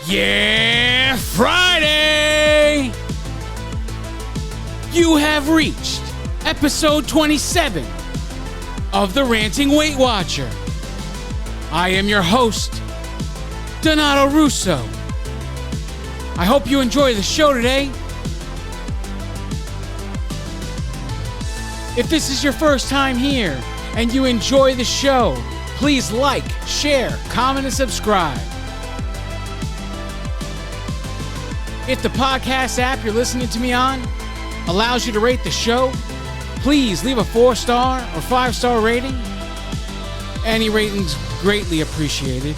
Yeah, Friday! You have reached episode 27 of the Ranting Weight Watcher. I am your host, Donato Russo. I hope you enjoy the show today. If this is your first time here and you enjoy the show, please like, share, comment, and subscribe. If the podcast app you're listening to me on allows you to rate the show, please leave a 4-star or 5-star rating. Any rating's greatly appreciated.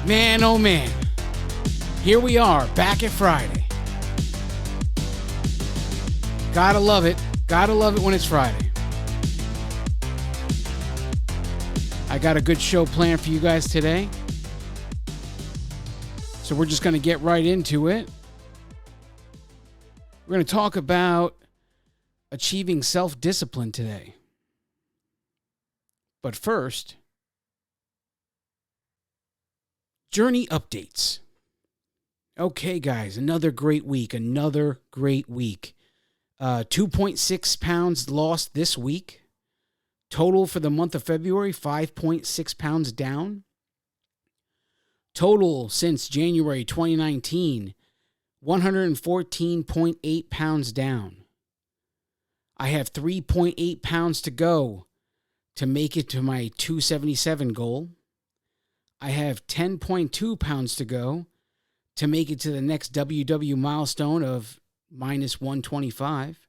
Man, oh man, here we are back at Friday. Gotta love it. Gotta love it when it's Friday. I got a good show planned for you guys today. So we're just going to get right into it. We're going to talk about achieving self-discipline today. But first, journey updates. Okay, guys, another great week. 2.6 pounds lost this week. Total for the month of February, 5.6 pounds down. Total since January 2019, 114.8 pounds down. I have 3.8 pounds to go to make it to my 277 goal. I have 10.2 pounds to go to make it to the next WW milestone of minus 125.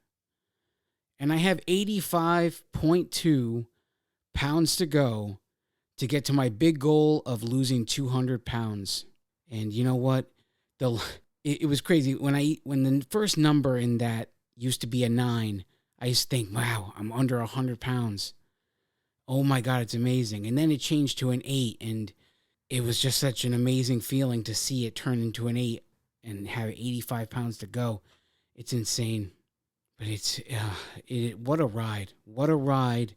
And I have 85.2 pounds to go to get to my big goal of losing 200 pounds. And you know what? It was crazy. When the first number in that used to be a 9, I used to think, wow, I'm under 100 pounds. Oh my God, it's amazing. And then it changed to an 8, and it was just such an amazing feeling to see it turn into an 8 and have 85 pounds to go. It's insane. But what a ride. What a ride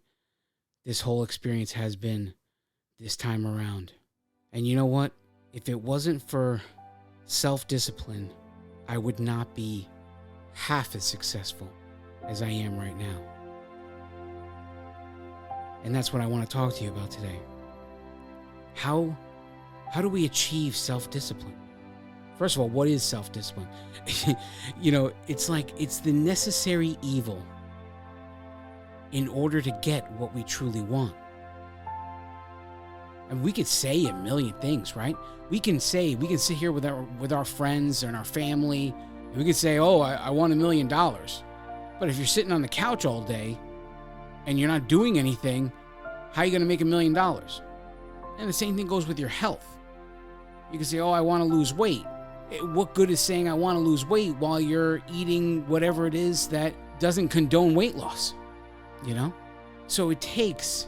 this whole experience has been this time around. And you know what? If it wasn't for self-discipline, I would not be half as successful as I am right now. And that's what I want to talk to you about today. How do we achieve self-discipline? First of all, what is self-discipline? It's the necessary evil in order to get what we truly want. And we could say a million things, right? We can sit here with our friends and our family, and we could say, oh, I want $1 million. But if you're sitting on the couch all day and you're not doing anything, how are you going to make $1 million? And the same thing goes with your health. You can say, oh, I want to lose weight. What good is saying I want to lose weight while you're eating whatever it is that doesn't condone weight loss? So it takes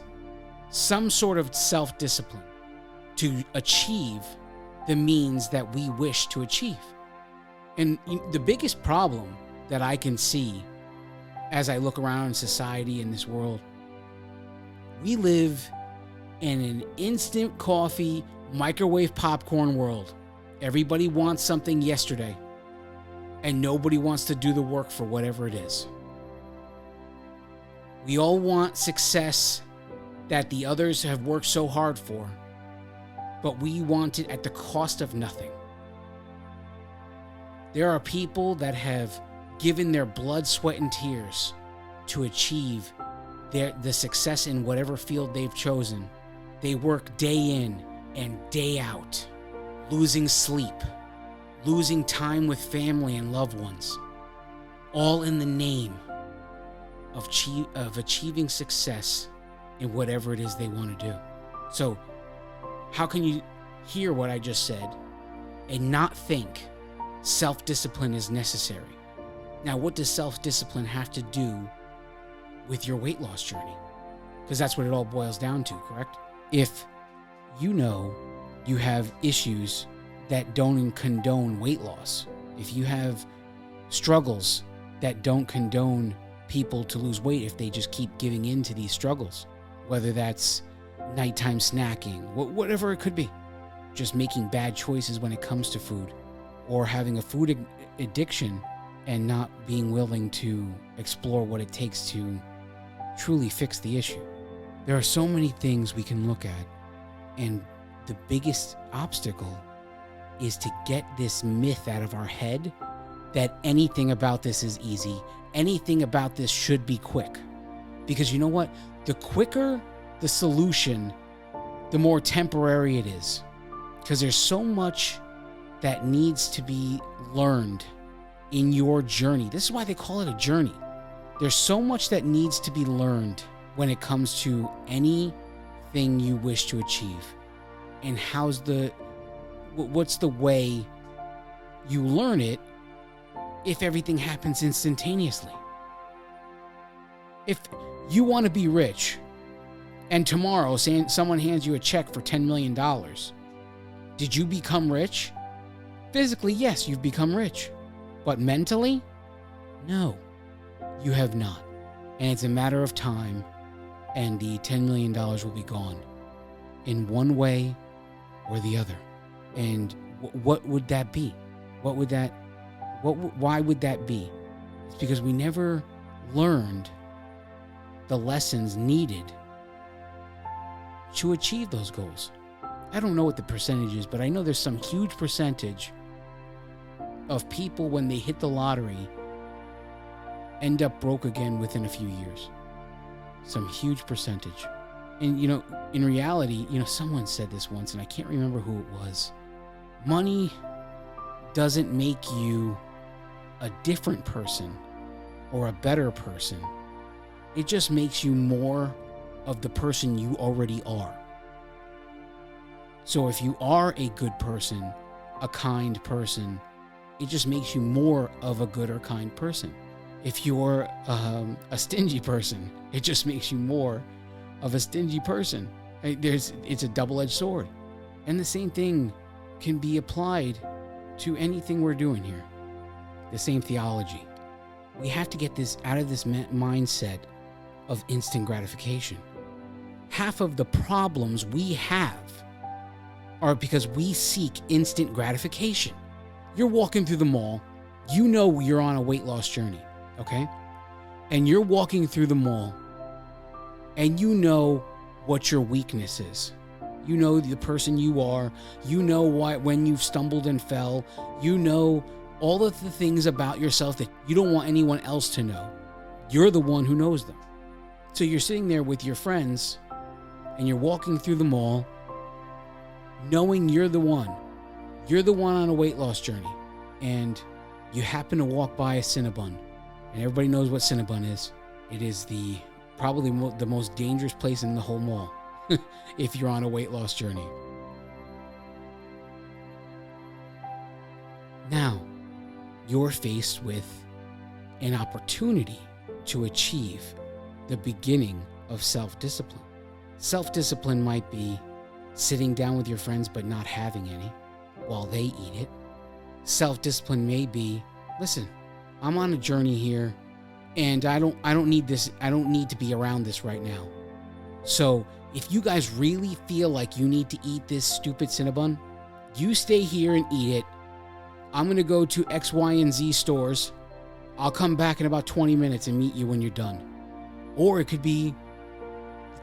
some sort of self-discipline to achieve the means that we wish to achieve. And the biggest problem that I can see as I look around in society in this world, we live in an instant coffee, microwave popcorn world. Everybody wants something yesterday, and nobody wants to do the work for whatever it is. We all want success that the others have worked so hard for, but we want it at the cost of nothing. There are people that have given their blood, sweat, and tears to achieve the success in whatever field they've chosen. They work day in and day out, losing sleep, losing time with family and loved ones, all in the name of achieving success in whatever it is they want to do. So how can you hear what I just said and not think self-discipline is necessary? Now, what does self-discipline have to do with your weight loss journey? Because that's what it all boils down to, correct? If you know you have issues that don't condone weight loss, if you have struggles that don't condone people to lose weight if they just keep giving in to these struggles, whether that's nighttime snacking, whatever it could be, just making bad choices when it comes to food, or having a food addiction and not being willing to explore what it takes to truly fix the issue. There are so many things we can look at, and the biggest obstacle is to get this myth out of our head that anything about this is easy, anything about this should be quick. Because you know what? The quicker the solution, the more temporary it is. Because there's so much that needs to be learned in your journey. This is why they call it a journey. There's so much that needs to be learned when it comes to anything you wish to achieve. And what's the way you learn it if everything happens instantaneously? If you want to be rich and tomorrow someone hands you a check for $10 million, did you become rich? Physically, yes, you've become rich. But mentally, no, you have not. And it's a matter of time, and the $10 million will be gone in one way or the other. And what would that be? Why would that be? It's because we never learned the lessons needed to achieve those goals. I don't know what the percentage is, but I know there's some huge percentage of people, when they hit the lottery, end up broke again within a few years. Some huge percentage. And, in reality, someone said this once, and I can't remember who it was. Money doesn't make you a different person or a better person. It just makes you more of the person you already are. So if you are a good person, a kind person, it just makes you more of a good or kind person. If you're a stingy person, it just makes you more of a stingy person. It's a double-edged sword. And the same thing can be applied to anything we're doing here. The same theology. We have to get this out of this mindset of instant gratification. Half of the problems we have are because we seek instant gratification. You're walking through the mall. You know you're on a weight loss journey, okay? And you're walking through the mall, and you know what your weakness is. You know the person you are. You know when you've stumbled and fell. You know all of the things about yourself that you don't want anyone else to know. You're the one who knows them. So you're sitting there with your friends, and you're walking through the mall, knowing you're the one. You're the one on a weight loss journey, and you happen to walk by a Cinnabon, and everybody knows what Cinnabon is. It is probably the most dangerous place in the whole mall if you're on a weight loss journey. Now, you're faced with an opportunity to achieve the beginning of self-discipline. Self-discipline might be sitting down with your friends but not having any while they eat it. Self-discipline may be, listen, I'm on a journey here, and I don't need this. I don't need to be around this right now. So if you guys really feel like you need to eat this stupid Cinnabon, you stay here and eat it. I'm going to go to X, Y, and Z stores. I'll come back in about 20 minutes and meet you when you're done. Or it could be,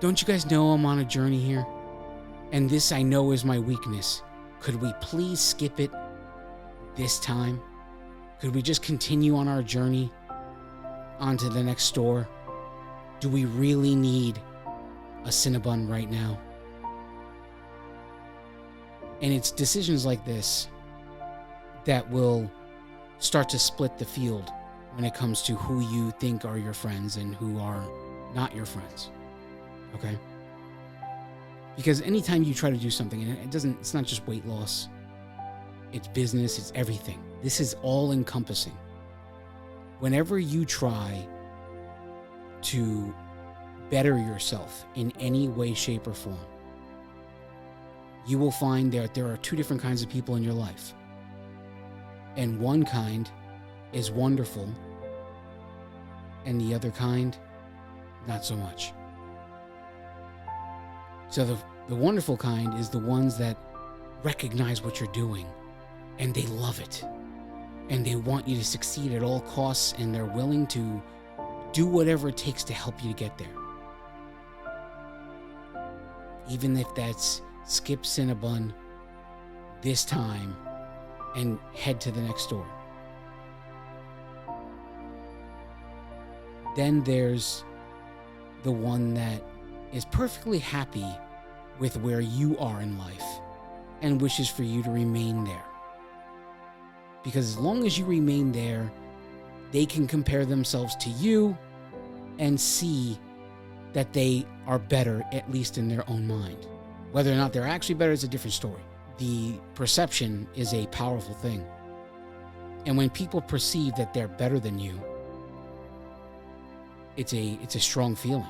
don't you guys know I'm on a journey here? And this I know is my weakness. Could we please skip it this time? Could we just continue on our journey onto the next store? Do we really need a Cinnabon right now? And it's decisions like this that will start to split the field when it comes to who you think are your friends and who are not your friends. Okay? Because anytime you try to do something, and it's not just weight loss, it's business, it's everything. This is all encompassing. Whenever you try to better yourself in any way, shape, or form, you will find that there are two different kinds of people in your life. And one kind is wonderful, and the other kind, not so much. So the wonderful kind is the ones that recognize what you're doing, and they love it. And they want you to succeed at all costs, and they're willing to do whatever it takes to help you to get there. Even if that's skip Cinnabon this time and head to the next store. Then there's the one that is perfectly happy with where you are in life and wishes for you to remain there. Because as long as you remain there, they can compare themselves to you and see that they are better, at least in their own mind. Whether or not they're actually better is a different story. The perception is a powerful thing. And when people perceive that they're better than you, it's a strong feeling.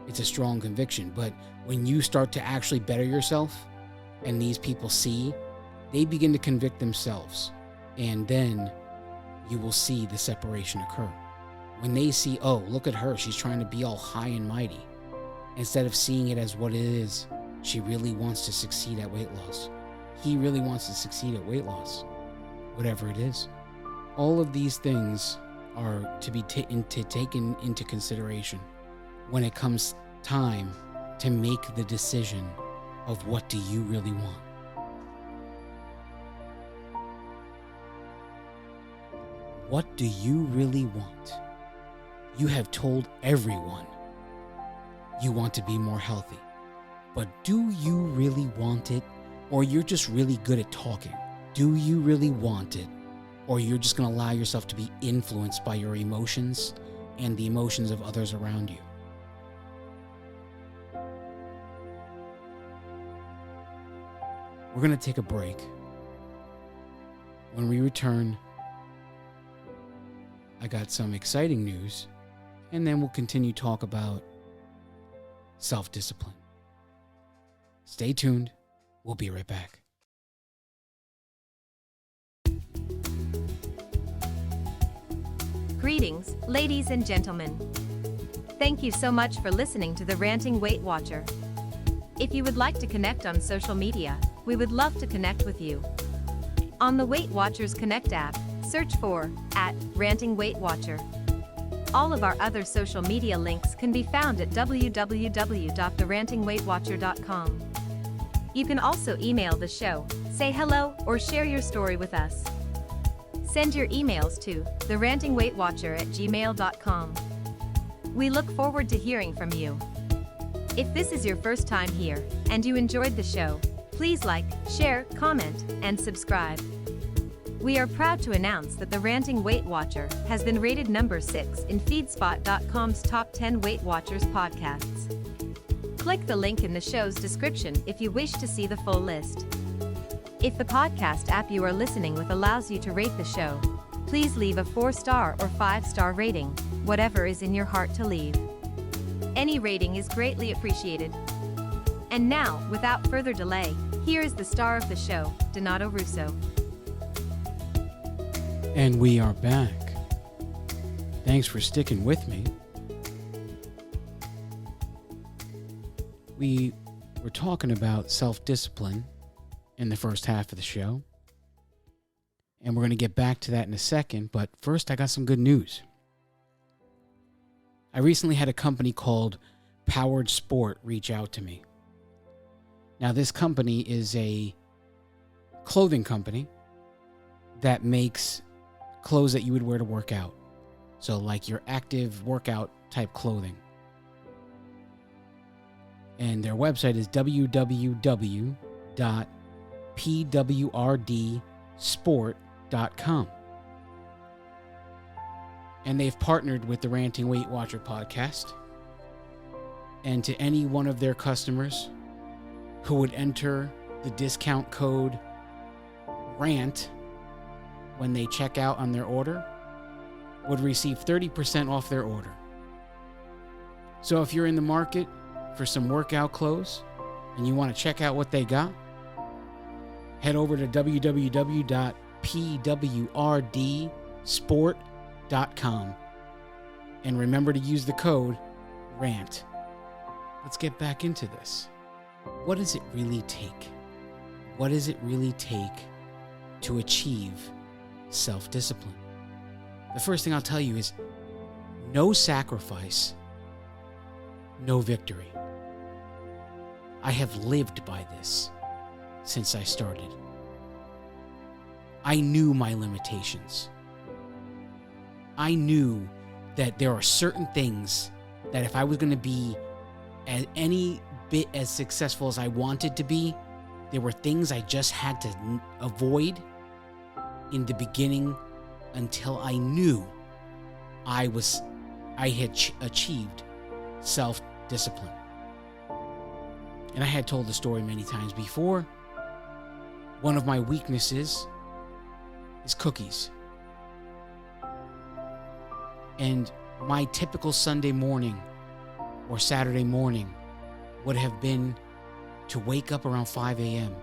It's a strong conviction. But when you start to actually better yourself and these people see, they begin to convict themselves. And then you will see the separation occur. When they see, oh, look at her, she's trying to be all high and mighty. Instead of seeing it as what it is, she really wants to succeed at weight loss. He really wants to succeed at weight loss. Whatever it is. All of these things are to be taken into consideration when it comes time to make the decision of what do you really want. What do you really want? You have told everyone you want to be more healthy. But do you really want it? Or you're just really good at talking? Do you really want it? Or you're just going to allow yourself to be influenced by your emotions and the emotions of others around you? We're going to take a break. When we return, I got some exciting news, and then we'll continue talk about self-discipline. Stay tuned. We'll be right back. Greetings, ladies and gentlemen. Thank you so much for listening to the Ranting Weight Watcher. If you would like to connect on social media, we would love to connect with you. On the Weight Watchers Connect app, search for @RantingWeightWatcher. All of our other social media links can be found at www.therantingweightwatcher.com. You can also email the show, say hello, or share your story with us. Send your emails to therantingweightwatcher@gmail.com. We look forward to hearing from you. If this is your first time here, and you enjoyed the show, please like, share, comment, and subscribe. We are proud to announce that the Ranting Weight Watcher has been rated number 6 in Feedspot.com's Top 10 Weight Watchers podcasts. Click the link in the show's description if you wish to see the full list. If the podcast app you are listening with allows you to rate the show, please leave a 4-star or 5-star rating, whatever is in your heart to leave. Any rating is greatly appreciated. And now, without further delay, here is the star of the show, Donato Russo. And we are back. Thanks for sticking with me. We were talking about self-discipline in the first half of the show. And we're going to get back to that in a second. But first, I got some good news. I recently had a company called Powered Sport reach out to me. Now, this company is a clothing company that makes clothes that you would wear to work out. So like your active workout type clothing. And their website is www.pwrdsport.com. And they've partnered with the Ranting Weight Watcher podcast. And to any one of their customers who would enter the discount code RANT when they check out on their order, would receive 30% off their order. So if you're in the market for some workout clothes and you want to check out what they got, head over to www.pwrdsport.com and remember to use the code RANT. Let's get back into this. What does it really take? What does it really take to achieve self-discipline? The first thing I'll tell you is no sacrifice, no victory. I have lived by this since I started. I knew my limitations. I knew that there are certain things that if I was going to be any bit as successful as I wanted to be, there were things I just had to avoid in the beginning until I knew I had achieved self-discipline. And I had told the story many times before. One of my weaknesses is cookies. And my typical Sunday morning or Saturday morning would have been to wake up around 5 a.m.,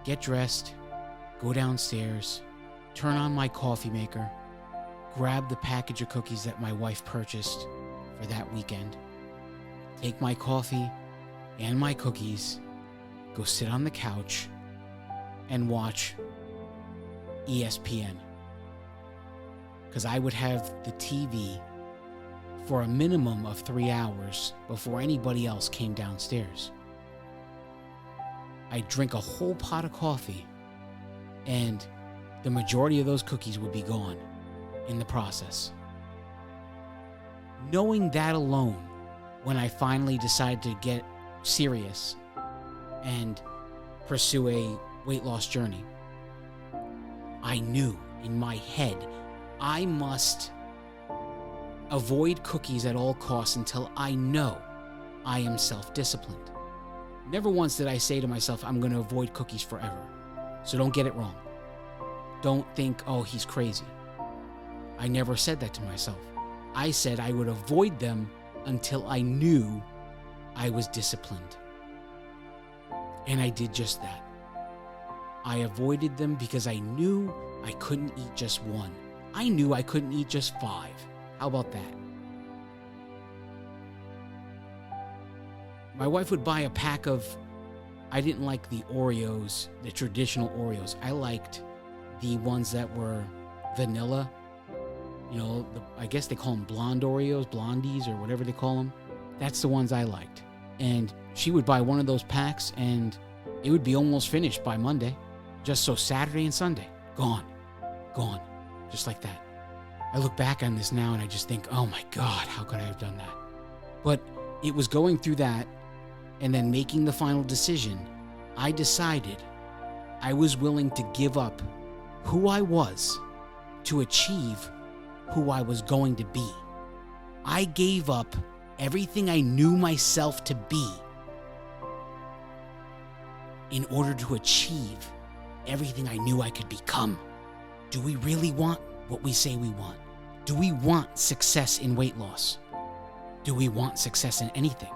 get dressed, go downstairs, turn on my coffee maker, grab the package of cookies that my wife purchased for that weekend, take my coffee and my cookies, go sit on the couch and watch ESPN. Because I would have the TV for a minimum of 3 hours before anybody else came downstairs. I'd drink a whole pot of coffee, and the majority of those cookies would be gone in the process. Knowing that alone, when I finally decided to get serious and pursue a weight loss journey, I knew in my head I must avoid cookies at all costs until I know I am self-disciplined. Never once did I say to myself, I'm going to avoid cookies forever. So don't get it wrong. Don't think, oh, he's crazy. I never said that to myself. I said I would avoid them until I knew I was disciplined. And I did just that. I avoided them because I knew I couldn't eat just one. I knew I couldn't eat just 5. How about that? My wife would buy a pack of, I didn't like the Oreos, the traditional Oreos. I liked the ones that were vanilla. You know, I guess they call them blonde Oreos, blondies, or whatever they call them. That's the ones I liked. And she would buy one of those packs, and it would be almost finished by Monday. Just so Saturday and Sunday, gone, just like that. I look back on this now and I just think, oh my God, how could I have done that? But it was going through that and then making the final decision. I decided I was willing to give up who I was to achieve who I was going to be. I gave up everything I knew myself to be in order to achieve everything I knew I could become. Do we really want what we say we want? Do we want success in weight loss? Do we want success in anything?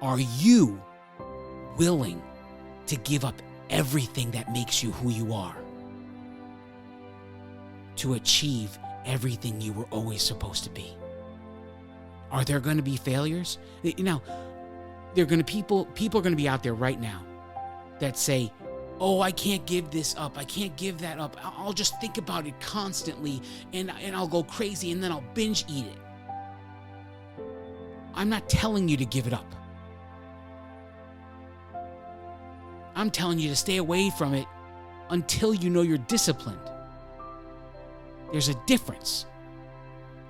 Are you willing to give up everything that makes you who you are to achieve everything you were always supposed to be? Are there going to be failures? You know, people are going to be out there right now that say, oh, I can't give this up. I can't give that up. I'll just think about it constantly and I'll go crazy and then I'll binge eat it. I'm not telling you to give it up. I'm telling you to stay away from it until you know you're disciplined. There's a difference.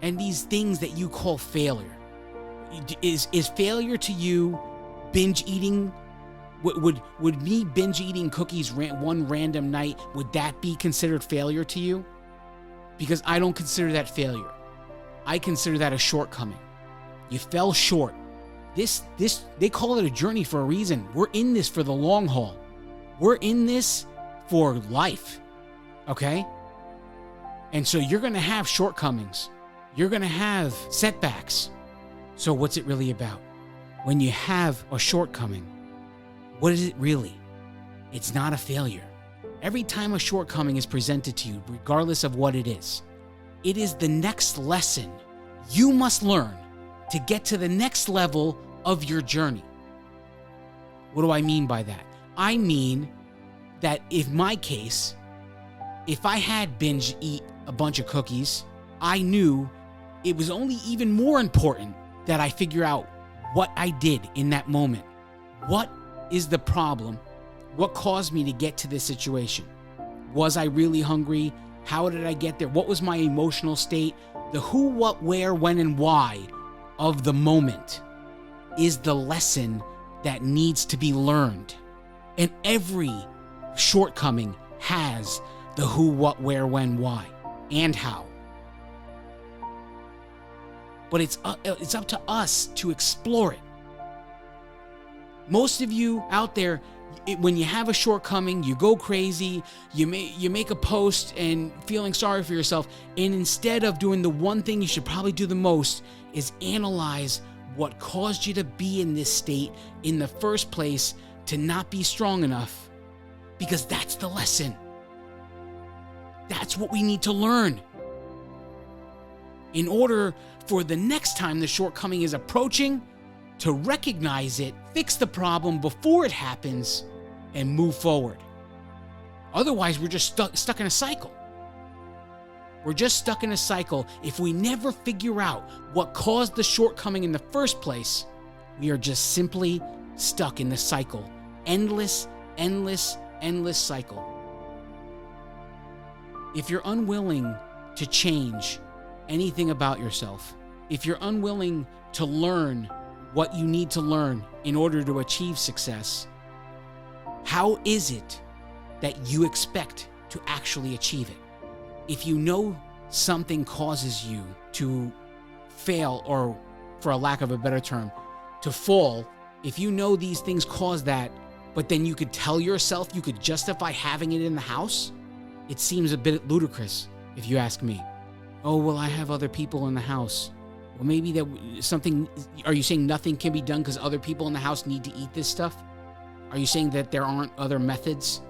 And these things that you call failure, is failure to you binge eating? Would me binge eating cookies one random night, would that be considered failure to you? Because I don't consider that failure. I consider that a shortcoming. You fell short. This they call it a journey for a reason. We're in this for the long haul. We're in this for life. Okay? And so you're going to have shortcomings. You're going to have setbacks. So what's it really about? When you have a shortcoming, what is it really? It's not a failure. Every time a shortcoming is presented to you, regardless of what it is the next lesson you must learn to get to the next level of your journey. What do I mean by that? I mean that in my case, if I had binge eat a bunch of cookies, I knew it was only even more important that I figure out what I did in that moment. What is the problem? What caused me to get to this situation? Was I really hungry? How did I get there? What was my emotional state? The who, what, where, when, and why of the moment is the lesson that needs to be learned. And every shortcoming has the who, what, where, when, why, and how. But it's up to us to explore it. Most of you out there, when you have a shortcoming, you go crazy, you make a post and feeling sorry for yourself, and instead of doing the one thing you should probably do the most is analyze what caused you to be in this state in the first place, to not be strong enough, because that's the lesson. That's what we need to learn. In order for the next time the shortcoming is approaching, to recognize it, fix the problem before it happens, and move forward. Otherwise, we're just stuck in a cycle. We're just stuck in a cycle. If we never figure out what caused the shortcoming in the first place, we are just simply stuck in the cycle. Endless, endless, endless cycle. If you're unwilling to change anything about yourself, if you're unwilling to learn what you need to learn in order to achieve success, how is it that you expect to actually achieve it? If you know something causes you to fail, or for a lack of a better term, to fall, if you know these things cause that, but then you could tell yourself you could justify having it in the house, it seems a bit ludicrous, if you ask me. Oh, well, I have other people in the house. Well, maybe that something, are you saying nothing can be done because other people in the house need to eat this stuff? Are you saying that there aren't other methods?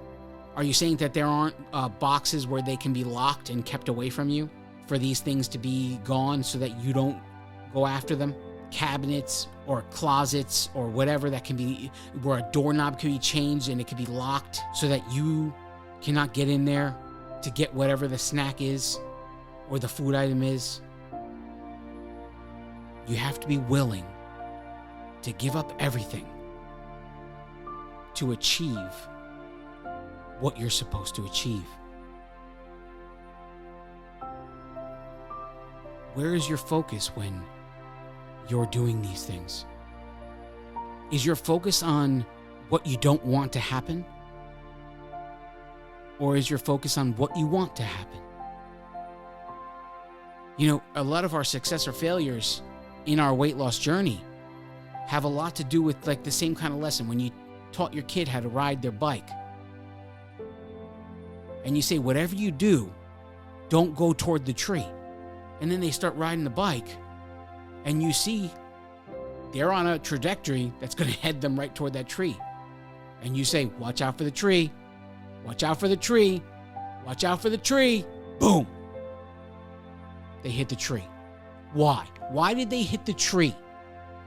Are you saying that there aren't boxes where they can be locked and kept away from you for these things to be gone so that you don't go after them? Cabinets or closets or whatever that can be, where a doorknob can be changed and it can be locked so that you cannot get in there to get whatever the snack is or the food item is. You have to be willing to give up everything to achieve what you're supposed to achieve. Where is your focus when you're doing these things? Is your focus on what you don't want to happen? Or is your focus on what you want to happen? You know, a lot of our success or failures in our weight loss journey have a lot to do with like the same kind of lesson when you taught your kid how to ride their bike. And you say, whatever you do, don't go toward the tree. And then they start riding the bike and you see they're on a trajectory that's going to head them right toward that tree. And you say, watch out for the tree. Watch out for the tree. Watch out for the tree. Boom. They hit the tree. Why? Why did they hit the tree?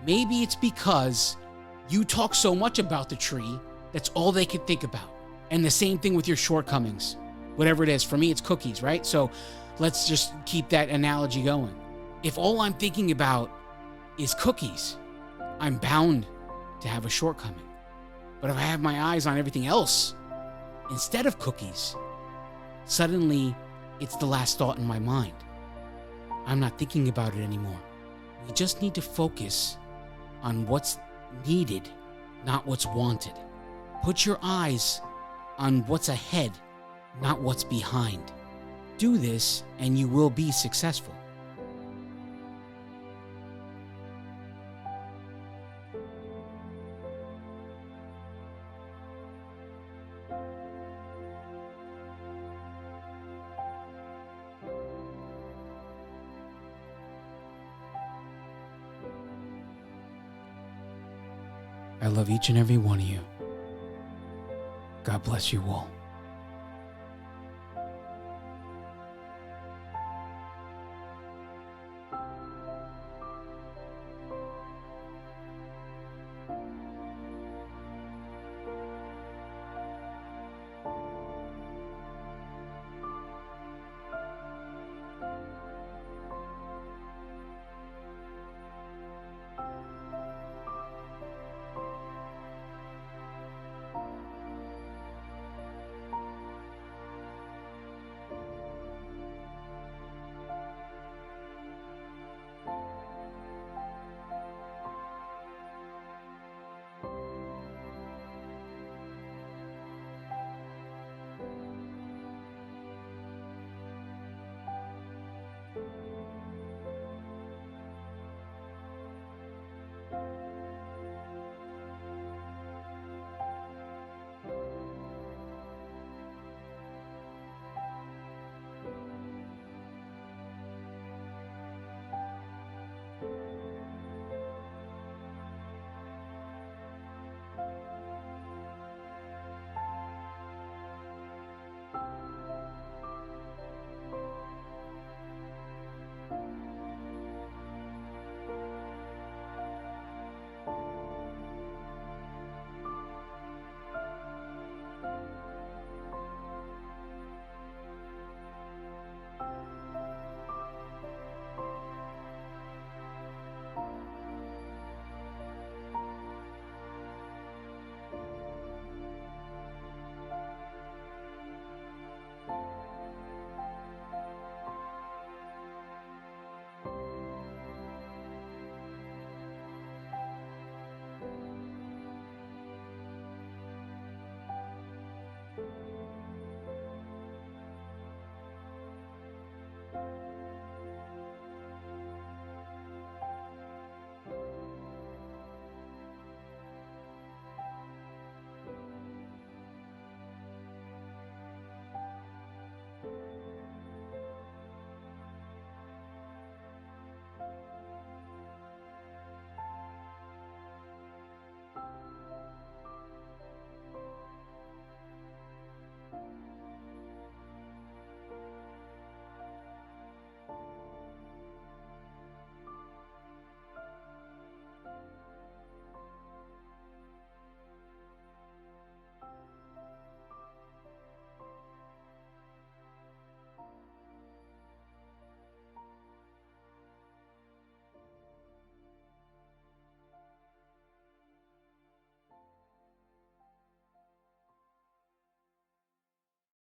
Maybe it's because you talk so much about the tree, that's all they could think about. And the same thing with your shortcomings. Whatever it is. For me, it's cookies, right? So let's just keep that analogy going. If all I'm thinking about is cookies, I'm bound to have a shortcoming. But if I have my eyes on everything else instead of cookies, suddenly it's the last thought in my mind. I'm not thinking about it anymore. We just need to focus on what's needed, not what's wanted. Put your eyes on what's ahead, not what's behind. Do this and you will be successful. I love each and every one of you. God bless you all.